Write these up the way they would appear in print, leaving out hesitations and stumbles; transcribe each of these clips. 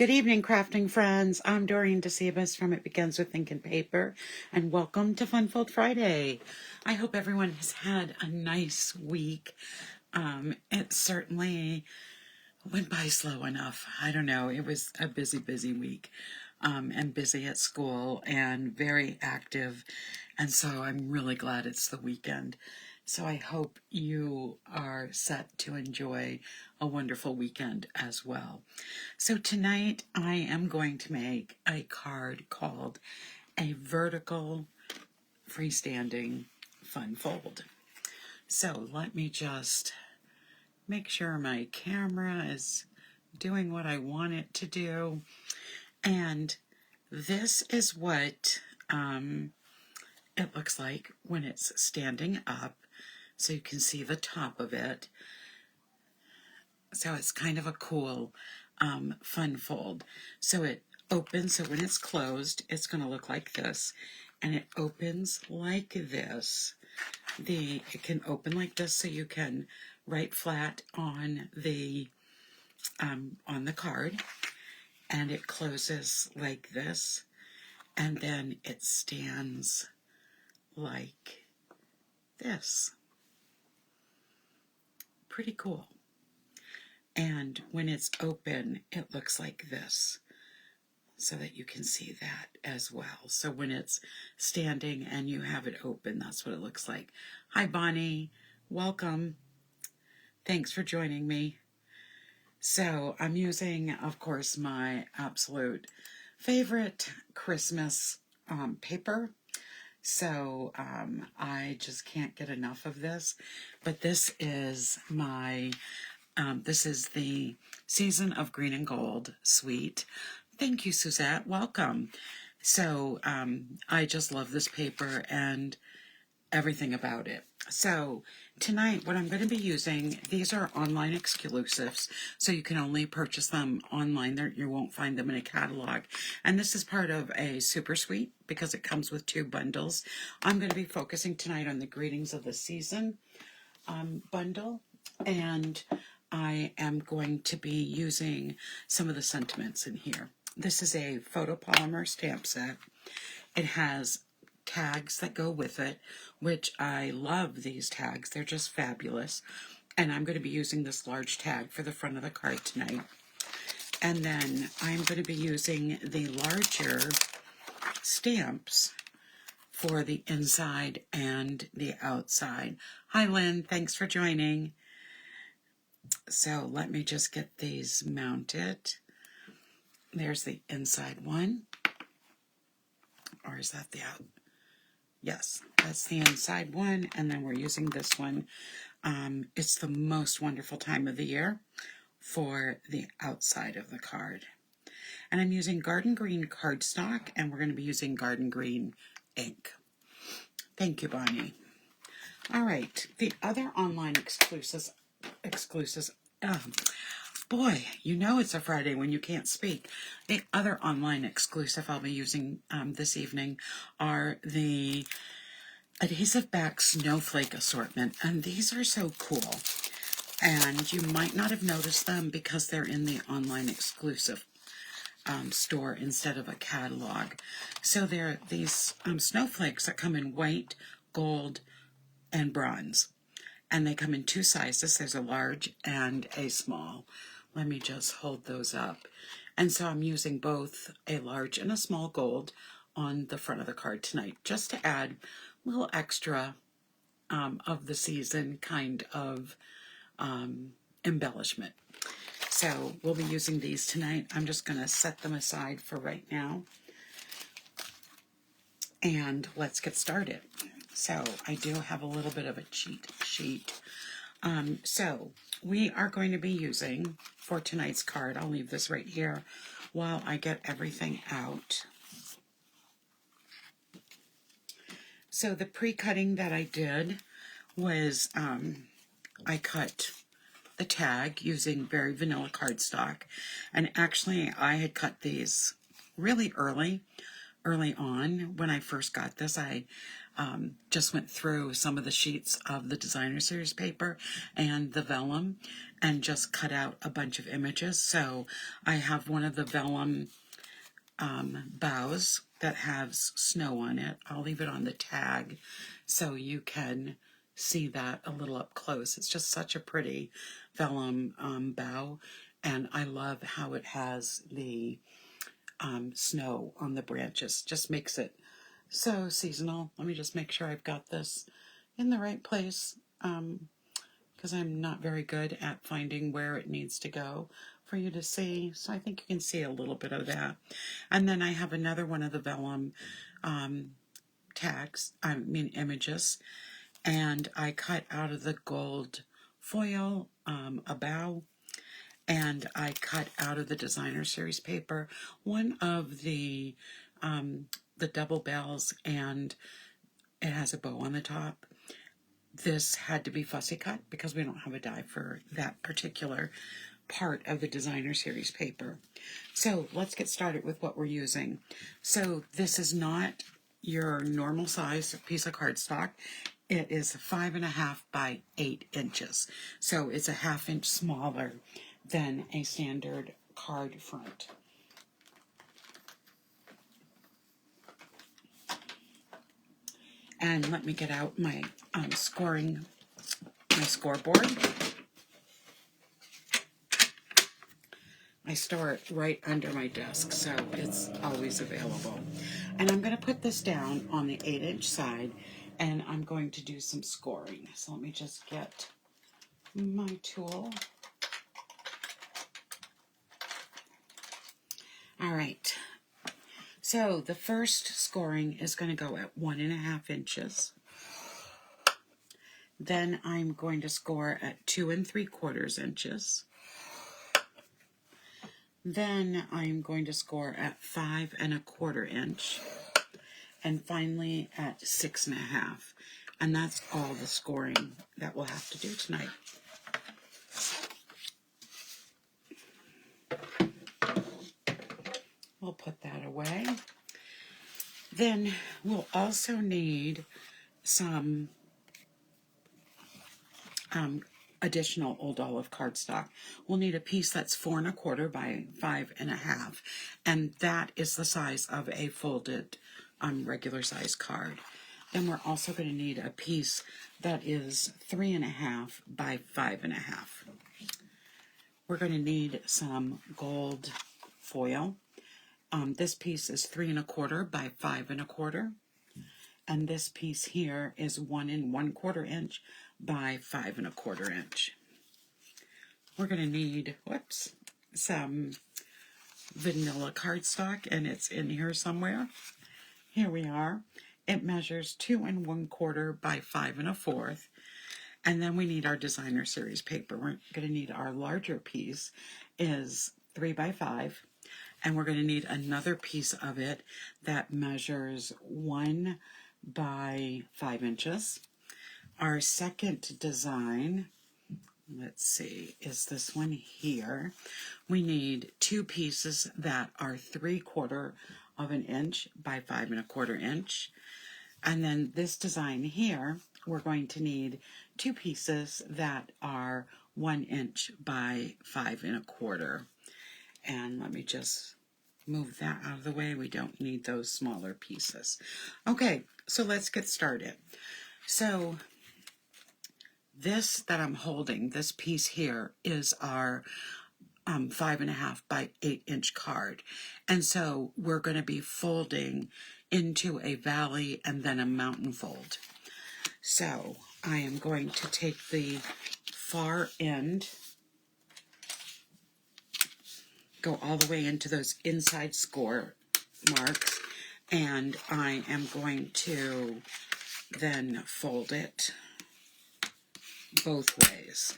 Good evening, crafting friends. I'm Dorene Decibus from It Begins with Ink and Paper, and welcome to Funfold Friday. I hope everyone has had a nice week. It certainly went by slow enough. I don't know. It was a busy week, and busy at school and very active, and so I'm really glad it's the weekend. So I hope you are set to enjoy a wonderful weekend as well. So tonight I am going to make a card called a vertical freestanding fun fold. So let me just make sure my camera is doing what I want it to do. And this is what it looks like when it's standing up. So you can see the top of it. So it's kind of a cool fun fold. So it opens, so when it's closed, it's going to look like this. And it opens like this. It can open like this so you can write flat on the card. And it closes like this. And then it stands like this. Pretty cool. And when it's open, it looks like this, so that you can see that as well. So when it's standing and you have it open, that's what it looks like. Hi, Bonnie. Welcome. Thanks for joining me. So I'm using, of course, my absolute favorite Christmas paper. So I just can't get enough of this. But this is this is the Season of Green and Gold Suite. Thank you, Suzette. Welcome. So I just love this paper and everything about it. So tonight what I'm going to be using, these are online exclusives, so you can only purchase them online. You won't find them in a catalog. And this is part of a super suite because it comes with 2 bundles. I'm going to be focusing tonight on the Greetings of the Season bundle, and I am going to be using some of the sentiments in here. This is a photopolymer stamp set. It has tags that go with it, which I love these tags. They're just fabulous. And I'm going to be using this large tag for the front of the card tonight. And then I'm going to be using the larger stamps for the inside and the outside. Hi, Lynn. Thanks for joining. So let me just get these mounted. There's the inside one. Or is that the out? Yes, that's the inside one. And then we're using this one. It's the most wonderful time of the year for the outside of the card. And I'm using Garden Green cardstock, and we're going to be using Garden Green ink. Thank you, Bonnie. All right, the other online exclusives. Boy, you know it's a Friday when you can't speak. The other online exclusive I'll be using this evening are the adhesive back snowflake assortment, and these are so cool. And you might not have noticed them because they're in the online exclusive store instead of a catalog. So they're these snowflakes that come in white, gold, and bronze. And they come in 2 sizes. There's a large and a small. Let me just hold those up. And so I'm using both a large and a small gold on the front of the card tonight, just to add a little extra of the season kind of embellishment. So we'll be using these tonight. I'm just going to set them aside for right now. And let's get started. So I do have a little bit of a cheat sheet. So we are going to be using, for tonight's card, I'll leave this right here while I get everything out. So the pre-cutting that I did was I cut the tag using very vanilla cardstock. And actually I had cut these really early on when I first got this. I just went through some of the sheets of the designer series paper and the vellum and just cut out a bunch of images. So I have one of the vellum bows that has snow on it. I'll leave it on the tag so you can see that a little up close. It's just such a pretty vellum bow, and I love how it has the snow on the branches. Just makes it so seasonal. Let me just make sure I've got this in the right place, because I'm not very good at finding where it needs to go for you to see. So I think you can see a little bit of that. And then I have another one of the vellum images, and I cut out of the gold foil a bow, and I cut out of the designer series paper one of the double bells, and it has a bow on the top. This had to be fussy cut because we don't have a die for that particular part of the designer series paper. So let's get started with what we're using. So this is not your normal size piece of cardstock. It is 5.5 by 8 inches. So it's a 1/2 inch smaller than a standard card front. And let me get out my scoreboard. I store it right under my desk, so it's always available. And I'm going to put this down on the 8-inch side, and I'm going to do some scoring. So let me just get my tool. All right. So the first scoring is going to go at 1.5 inches. Then I'm going to score at 2 3/4 inches. Then I'm going to score at 5 1/4 inch. And finally at 6 1/2. And that's all the scoring that we'll have to do tonight. We'll put that away. Then we'll also need some additional old olive cardstock. We'll need a piece that's 4 1/4 by 5 1/2, and that is the size of a folded regular size card. Then we're also going to need a piece that is 3 1/2 by 5 1/2. We're going to need some gold foil. This piece is 3 1/4 by 5 1/4, and this piece here is 1 1/4 inch by 5 1/4 inch. We're going to need, some vanilla cardstock, and it's in here somewhere. Here we are. It measures 2 1/4 by 5 1/4. And then we need our designer series paper. We're going to need our larger piece is 3 by 5. And we're going to need another piece of it that measures 1 by 5 inches. Our second design, let's see, is this one here. We need 2 pieces that are 3/4 inch by 5 1/4 inch. And then this design here, we're going to need 2 pieces that are 1 inch by 5 1/4. And let me just move that out of the way. We don't need those smaller pieces. Okay, so let's get started. So this that I'm holding, this piece here, is our 5 1/2 by 8 inch card. And so we're going to be folding into a valley and then a mountain fold. So I am going to take the far end, go all the way into those inside score marks, and I am going to then fold it both ways.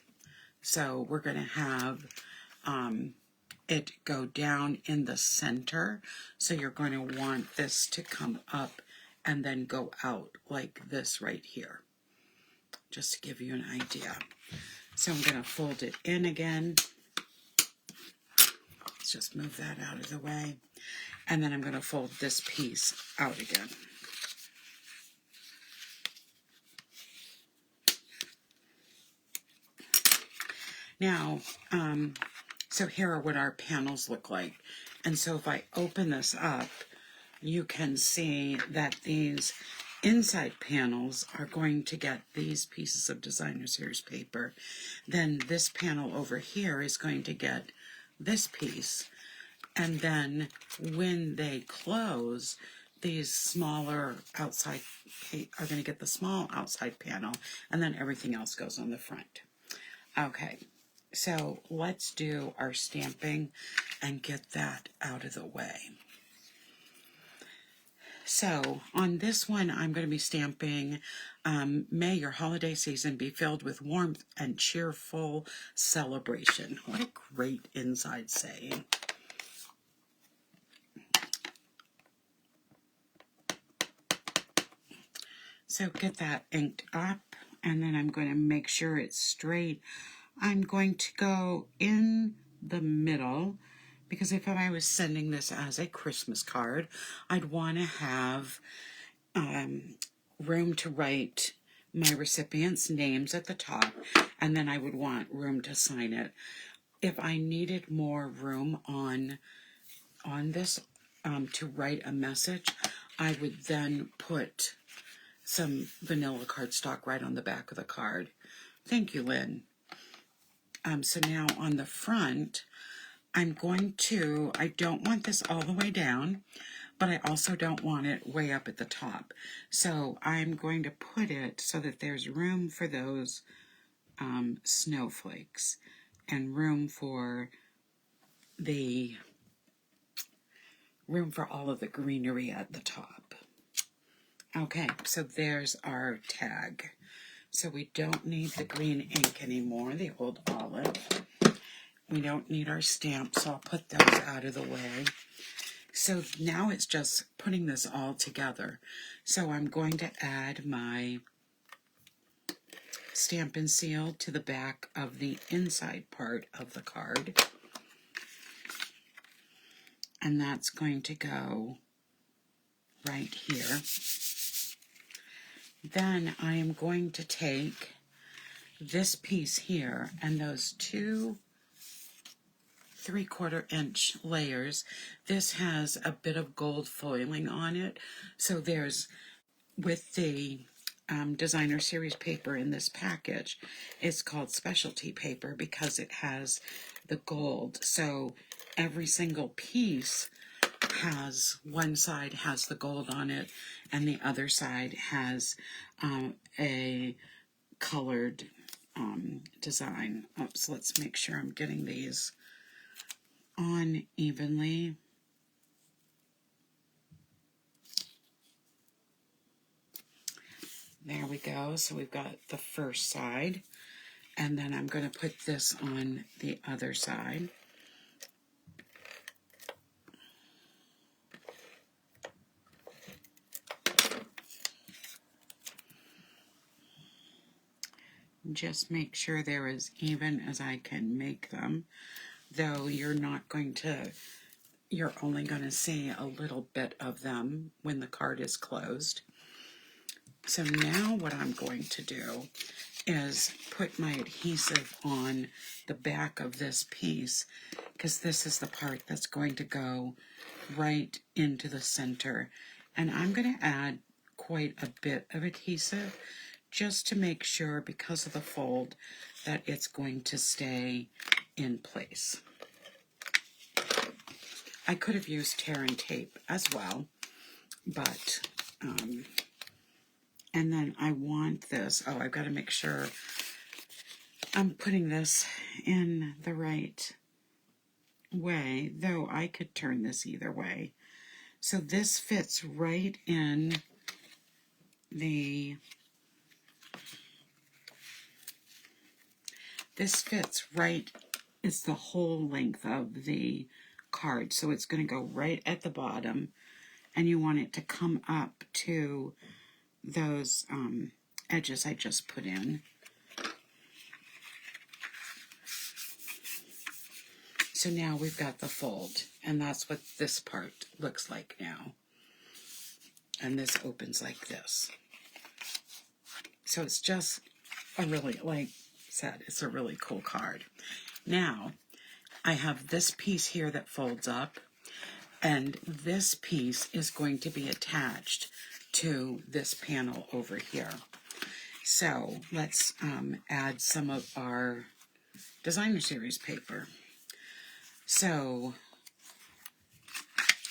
So we're going to have it go down in the center. So you're going to want this to come up and then go out like this right here, just to give you an idea. So I'm going to fold it in again. Let's just move that out of the way. And then I'm going to fold this piece out again. Now, so here are what our panels look like. And so if I open this up, you can see that these inside panels are going to get these pieces of designer series paper. Then this panel over here is going to get this piece. And then when they close, these smaller outside are going to get the small outside panel, and then everything else goes on the front. Okay, so let's do our stamping and get that out of the way. So on this one, I'm going to be stamping, may your holiday season be filled with warmth and cheerful celebration. What a great inside saying. So get that inked up, and then I'm going to make sure it's straight. I'm going to go in the middle, because if I was sending this as a Christmas card, I'd want to have room to write my recipients' names at the top, and then I would want room to sign it. If I needed more room on this to write a message, I would then put some vanilla cardstock right on the back of the card. Thank you, Lynn. So now on the front, I don't want this all the way down, but I also don't want it way up at the top. So I'm going to put it so that there's room for those snowflakes and room for all of the greenery at the top. Okay, so there's our tag. So we don't need the green ink anymore, the old olive. We don't need our stamps, so I'll put those out of the way. So now it's just putting this all together. So I'm going to add my Stampin' Seal to the back of the inside part of the card. And that's going to go right here. Then I am going to take this piece here and those 2 3/4 inch layers. This has a bit of gold foiling on it. So there's, with the designer series paper in this package, it's called specialty paper because it has the gold. So every single piece has, one side has the gold on it and the other side has a colored design. So let's make sure I'm getting these on evenly. There we go. So we've got the first side, and then I'm going to put this on the other side. Just make sure they're as even as I can make them, though you're only going to see a little bit of them when the card is closed. So now what I'm going to do is put my adhesive on the back of this piece, because this is the part that's going to go right into the center. And I'm going to add quite a bit of adhesive just to make sure, because of the fold, that it's going to stay in place. I could have used tear and tape as well, but and then I want this, I've got to make sure I'm putting this in the right way, though I could turn this either way. So this fits right in it's the whole length of the card, so it's going to go right at the bottom, and you want it to come up to those edges I just put in. So now we've got the fold, and that's what this part looks like now. And this opens like this. So it's just a really said, it's a really cool card. Now, I have this piece here that folds up, and this piece is going to be attached to this panel over here. So let's add some of our designer series paper. So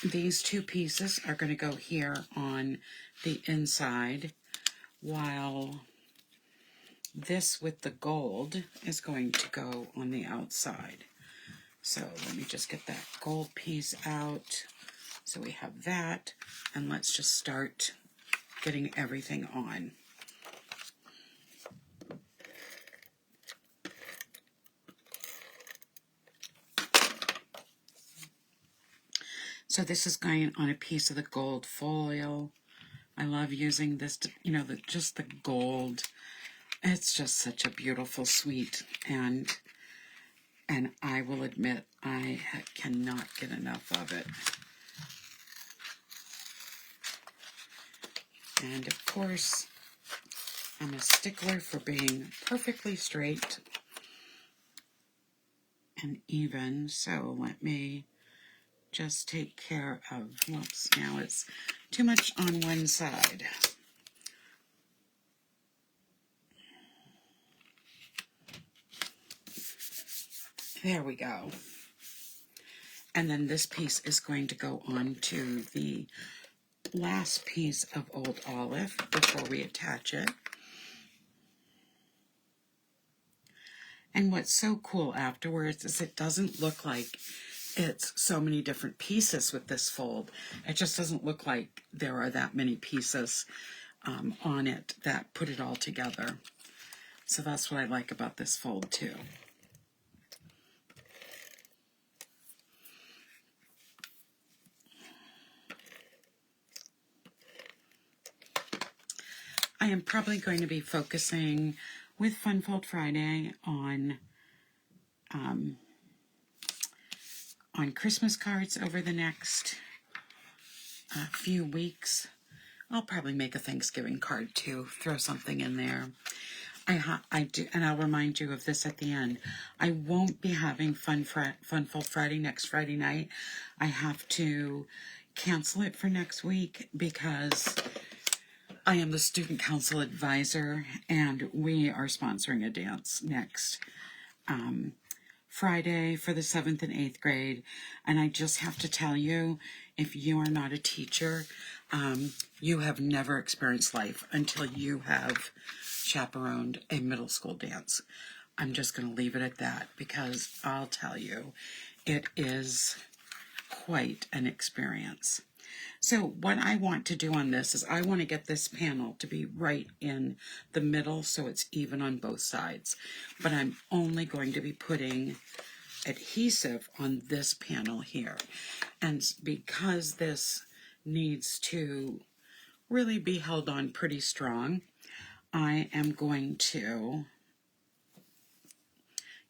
these two pieces are going to go here on the inside, while this with the gold is going to go on the outside. So let me just get that gold piece out. So we have that, and let's just start getting everything on. So this is going on a piece of the gold foil. I love using this, just the gold. It's just such a beautiful suite, and I will admit I cannot get enough of it. And of course, I'm a stickler for being perfectly straight and even, so let me just take care of, whoops, now it's too much on one side. There we go. And then this piece is going to go on to the last piece of Old Olive before we attach it. And what's so cool afterwards is it doesn't look like it's so many different pieces with this fold. It just doesn't look like there are that many pieces on it that put it all together. So that's what I like about this fold too. I am probably going to be focusing with Fun Fold Friday on Christmas cards over the next few weeks. I'll probably make a Thanksgiving card too, throw something in there. I do, and I'll remind you of this at the end. I won't be having Fun Fold Friday next Friday night. I have to cancel it for next week because I am the student council advisor, and we are sponsoring a dance next Friday for the 7th and 8th grade. And I just have to tell you, if you are not a teacher, you have never experienced life until you have chaperoned a middle school dance. I'm just going to leave it at that, because I'll tell you, it is quite an experience. So what I want to do on this is I want to get this panel to be right in the middle so it's even on both sides. But I'm only going to be putting adhesive on this panel here. And because this needs to really be held on pretty strong, I am going to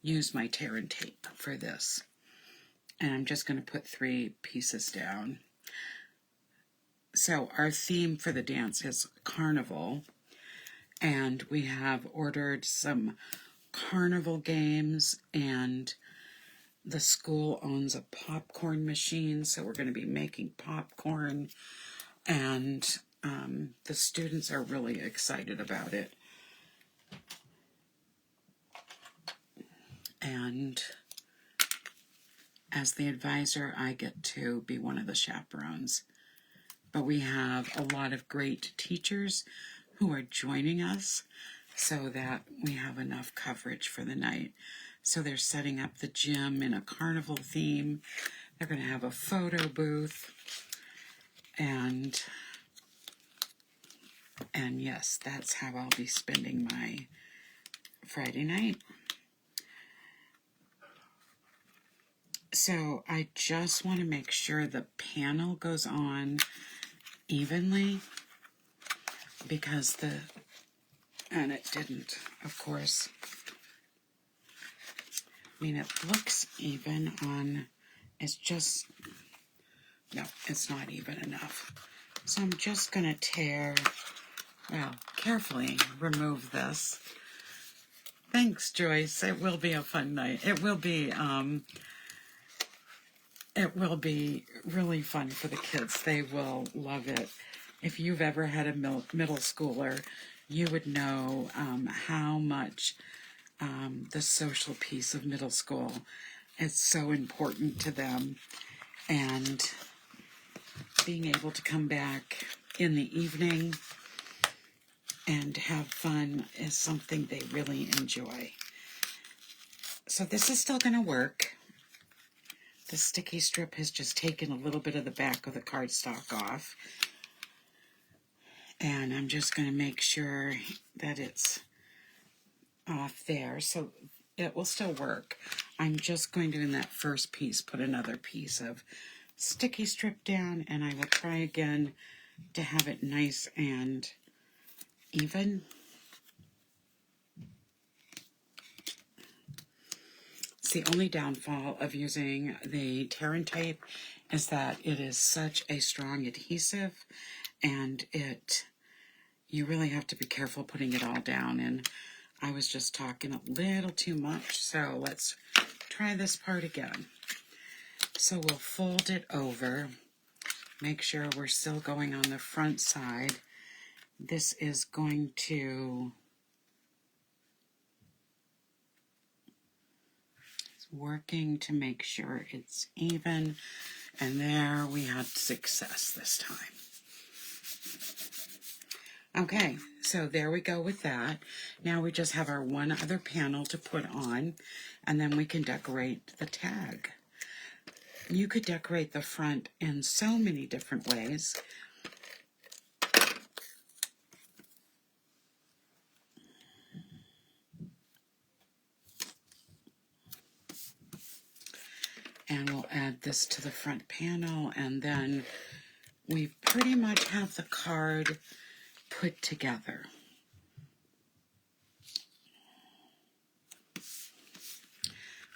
use my tear and tape for this. And I'm just going to put 3 pieces down. So our theme for the dance is carnival, and we have ordered some carnival games, and the school owns a popcorn machine, so we're going to be making popcorn, and the students are really excited about it. And as the advisor, I get to be one of the chaperones. But we have a lot of great teachers who are joining us so that we have enough coverage for the night. So they're setting up the gym in a carnival theme. They're going to have a photo booth. And yes, that's how I'll be spending my Friday night. So I just want to make sure the panel goes on evenly, because and it didn't, of course. I mean, it looks even on, it's just, no, it's not even enough. So I'm just going to carefully remove this. Thanks, Joyce. It will be a fun night. It will be really fun for the kids. They will love it. If you've ever had a middle schooler, you would know how much the social piece of middle school is so important to them. And being able to come back in the evening and have fun is something they really enjoy. So this is still going to work. The sticky strip has just taken a little bit of the back of the cardstock off. And I'm just going to make sure that it's off there, so it will still work. I'm just going to, in that first piece, put another piece of sticky strip down, and I will try again to have it nice and even. It's the only downfall of using the Terran tape is that it is such a strong adhesive, and you really have to be careful putting it all down. And I was just talking a little too much, so let's try this part again. So we'll fold it over, make sure we're still going on the front side. This is going to working to make sure it's even, and there we had success this time. Okay, so there we go with that. Now we just have our one other panel to put on, and then we can decorate the tag. You could decorate the front in so many different ways. And we'll add this to the front panel, and then we pretty much have the card put together.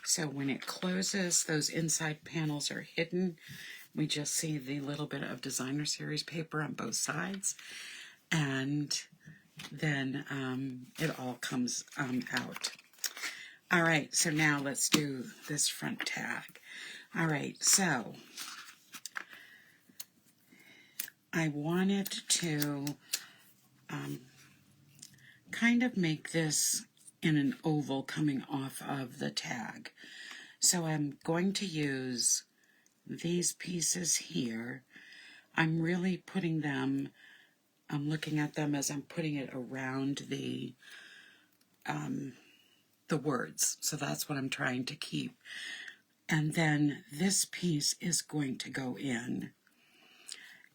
So when it closes, those inside panels are hidden. We just see the little bit of designer series paper on both sides, and then it all comes out. All right, so now let's do this front tag. All right, so I wanted to kind of make this in an oval coming off of the tag. So I'm going to use these pieces here. I'm really putting them, I'm looking at them as I'm putting it around the words. So that's what I'm trying to keep. And then this piece is going to go in,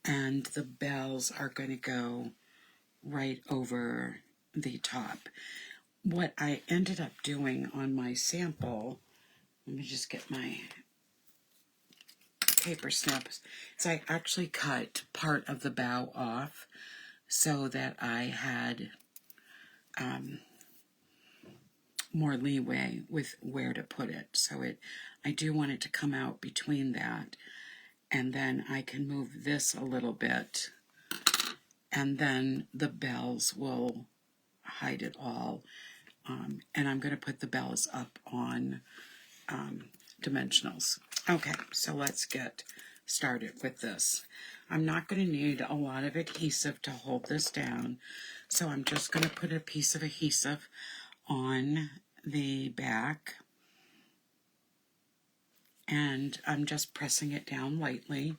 and the bells are going to go right over the top. What I ended up doing on my sample, let me just get my paper snips, is I actually cut part of the bow off so that I had more leeway with where to put it. So I do want it to come out between that, and then I can move this a little bit, and then the bells will hide it all. And I'm going to put the bells up on dimensionals. Okay, so let's get started with this. I'm not going to need a lot of adhesive to hold this down, so I'm just going to put a piece of adhesive on the back, and I'm just pressing it down lightly.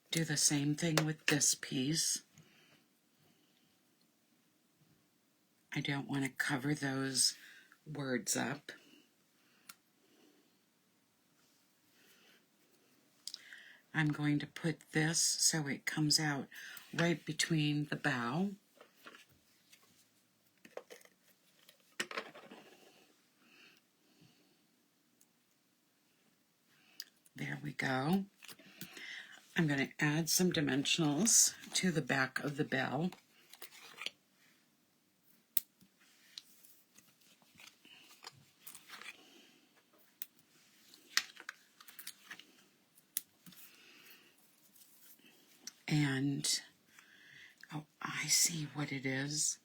Do the same thing with this piece. I don't want to cover those words up. I'm going to put this so it comes out right between the bow. There we go. I'm going to add some dimensionals to the back of the bell. And, oh, I see what it is.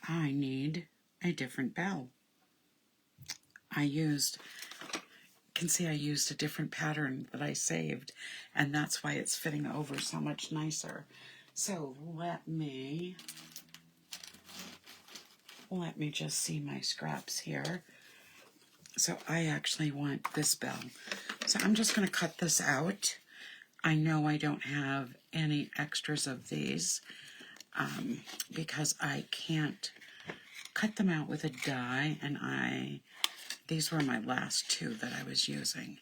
I need a different bell. You can see I used a different pattern that I saved, and that's why it's fitting over so much nicer. So let me just see my scraps here. So I actually want this bell. So I'm just going to cut this out. I know I don't have any extras of these because I can't cut them out with a die, and these were my last two that I was using.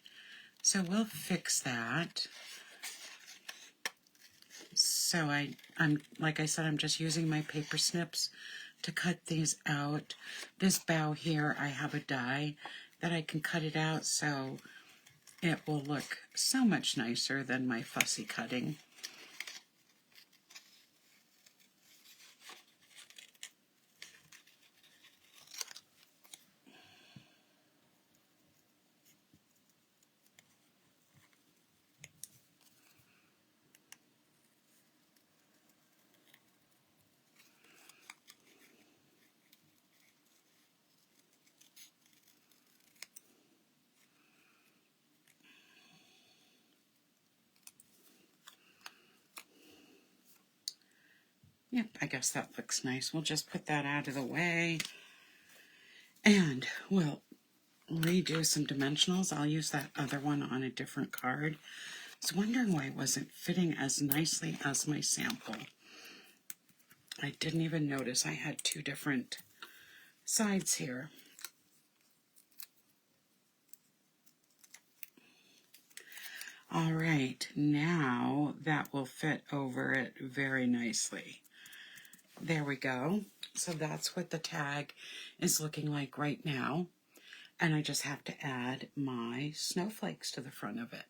So we'll fix that. So I'm like I said, I'm just using my paper snips to cut these out. This bow here, I have a die that I can cut it out, so it will look so much nicer than my fussy cutting. Yep, I guess that looks nice. We'll just put that out of the way. And we'll redo some dimensionals. I'll use that other one on a different card. I was wondering why it wasn't fitting as nicely as my sample. I didn't even notice I had two different sides here. All right, now that will fit over it very nicely. There we go. So that's what the tag is looking like right now. And I just have to add my snowflakes to the front of it.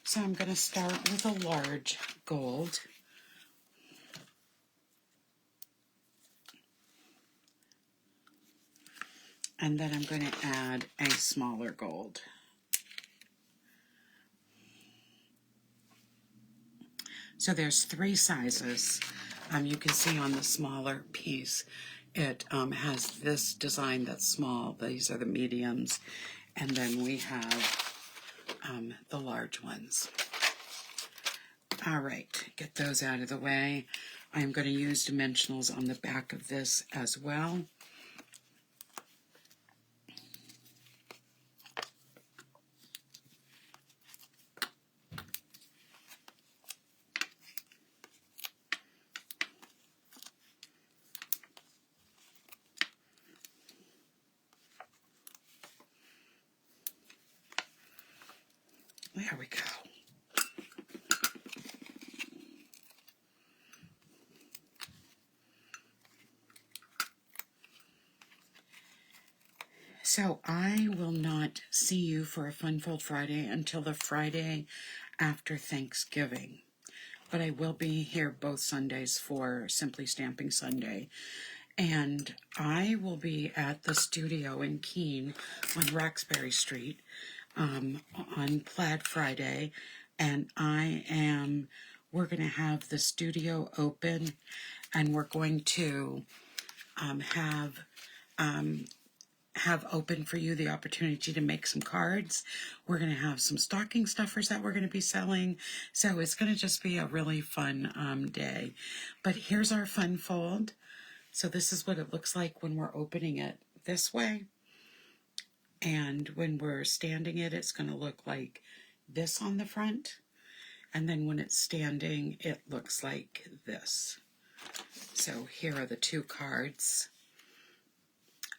So I'm going to start with a large gold. And then I'm going to add a smaller gold. So there's three sizes. You can see on the smaller piece, it has this design that's small. These are the mediums. And then we have the large ones. All right, get those out of the way. I'm going to use dimensionals on the back of this as well. There we go. So I will not see you for a Fun Fold Friday until the Friday after Thanksgiving. But I will be here both Sundays for Simply Stamping Sunday. And I will be at the studio in Keene on Roxbury Street on Plaid Friday. And we're going to have the studio open, and we're going to have open for you the opportunity to make some cards. We're going to have some stocking stuffers that we're going to be selling. So it's going to just be a really fun day. But here's our fun fold. So this is what it looks like when we're opening it this way. And when we're standing it, it's going to look like this on the front. And then when it's standing, it looks like this. So here are the two cards.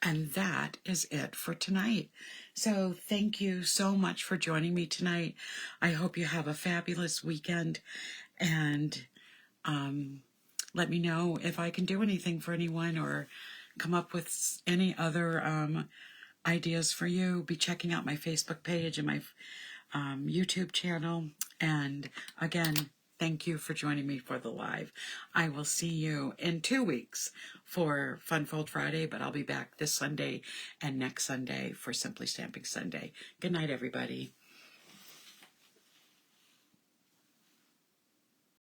And that is it for tonight. So thank you so much for joining me tonight. I hope you have a fabulous weekend. And let me know if I can do anything for anyone or come up with any other ideas for you. Be checking out my Facebook page and my YouTube channel. And again, thank you for joining me for the live. I will see you in 2 weeks for Fun Fold Friday, but I'll be back this Sunday and next Sunday for Simply Stamping Sunday. Good night, everybody.